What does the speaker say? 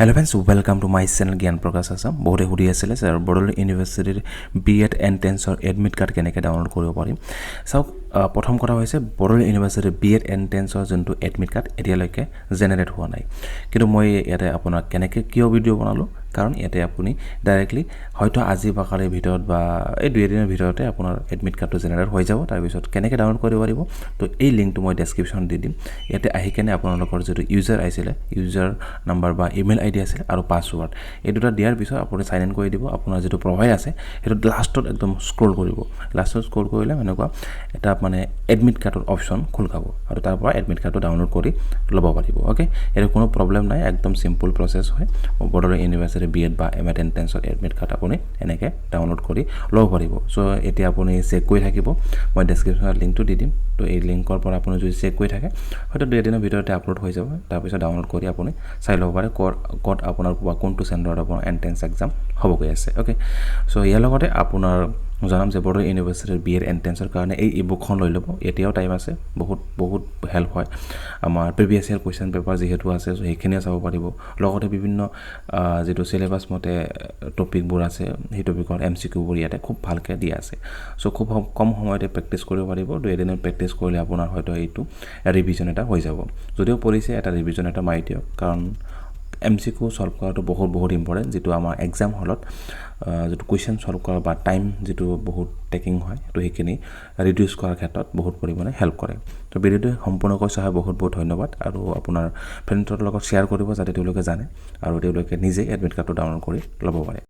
Hello friends, welcome to my channel Gyan Prakash Assam. বহুতে সুধি আছিলে স্যার বড়োলেণ্ড ইউনিভাৰ্চিটিৰ বিএড এন্ট্ৰেন্সৰ এডমিট কাৰ্ড কেনেকৈ ডাউনলোড কৰিব পাৰিম। চাওক প্ৰথম কথা হৈছে বড়োলেণ্ড ইউনিভাৰ্চিটিৰ বিএড এন্ট্ৰেন্সৰ যোনটো এডমিট কাৰ্ড এতিয়ালৈকে জেনেৰেট হোৱা নাই, কিন্তু মই ইয়াতে আপোনাক কেনেকৈ কিয় ভিডিঅ' বনালোঁ কাৰণ ইয়াতে আপুনি ডাইৰেক্টলি হয়তো আজি বা কালিৰ ভিতৰত বা এই দুই এদিনৰ ভিতৰতে আপোনাৰ এডমিট কাৰ্ডটো জেনেৰেট হৈ যাব। তাৰপিছত কেনেকৈ ডাউনলোড কৰিব পাৰিব তো এই লিংকটো মই ডেছক্ৰিপশ্যন দি দিম। ইয়াতে আহি কেনে আপোনালোকৰ যিটো ইউজাৰ আহিছিলে ইউজাৰ নাম্বাৰ বা ইমেইল আইডি আছিল আৰু পাছৱৰ্ড এই দুটা দিয়াৰ পিছত আপুনি সাইন ইন কৰি দিব। আপোনাৰ যিটো প্ৰফাইল আছে সেইটো লাষ্টত একদম স্ক্ৰল কৰিব। লাষ্টত স্ক্ৰল কৰিলে এনেকুৱা এটা মানে এডমিট কাৰ্ডৰ অপশ্যন খোল খাব আৰু তাৰ পৰা এডমিট কাৰ্ডটো ডাউনলোড কৰি ল'ব পাৰিব। ওকে, এইটো কোনো প্ৰব্লেম নাই, একদম চিম্পল প্ৰচেছ হয়। বড়োলেণ্ড ইউনিভাৰ্চিটি বিএড বা এমএড এন্ট্ৰেন্সৰ এডমিট কাৰ্ড আপুনি এনেকৈ ডাউনলোড কৰি ল'ব পাৰিব। চ' এতিয়া আপুনি চেক কৰি থাকিব, মই ডেছক্ৰিপশ্যনত লিংকটো দি দিম। তো এই লিংকৰ পৰা আপুনি যদি চেক কৰি থাকে হয়তো দুই এদিনৰ ভিতৰতে আপলোড হৈ যাব। তাৰপিছত ডাউনলোড কৰি আপুনি চাই ল'ব পাৰে ক'ত আপোনাৰ কোনটো চেণ্টাৰত আপোনাৰ এণ্ট্ৰেন্স এক্সাম হ'বগৈ আছে। অ'কে, চ' ইয়াৰ লগতে আপোনাৰ জনাম যে বড়োলেণ্ড ইউনিভাৰ্চিটিৰ বিএড এণ্ট্ৰেন্সৰ কাৰণে এই ইবুকখন লৈ ল'ব, এতিয়াও টাইম আছে, বহুত হেল্প হয়। আমাৰ প্ৰিভিয়াছ ইয়াৰ কুৱেশ্যন পেপাৰ যিহেতু আছে চ' সেইখিনিও চাব পাৰিব। লগতে বিভিন্ন যিটো চিলেবাছ মতে টপিকবোৰ আছে সেই টপিকৰ MCQবোৰ ইয়াতে খুব ভালকৈ দিয়া আছে। চ' খুব কম সময়তে প্ৰেক্টিছ কৰিব পাৰিব। দুই এদিনত প্ৰেক্টিছ কৰিলে আপোনাৰ হয়তো এইটো ৰিভিজন এটা হৈ যাব। যদিও পৰিছে এটা ৰিভিজন এটা মাৰি দিয়ক, কাৰণ MCQ সলভ কৰাটো বহুত ইম্পৰ্টেণ্ট। যিটো আমাৰ এক্সাম হলত যিটো কুৱেশ্যন সলভ কৰা বা টাইম যিটো বহুত টেকিং হয় তো সেইখিনি ৰিডিউচ কৰাৰ ক্ষেত্ৰত বহুত পৰিমাণে হেল্প কৰে। তো ভিডিঅ'টো সম্পূৰ্ণকৈ চাই বহুত ধন্যবাদ আৰু আপোনাৰ ফ্ৰেণ্ডৰ লগত শ্বেয়াৰ কৰিব যাতে তেওঁলোকে জানে আৰু তেওঁলোকে নিজে এডমিট কাৰ্ডটো ডাউনলোড কৰি ল'ব পাৰে।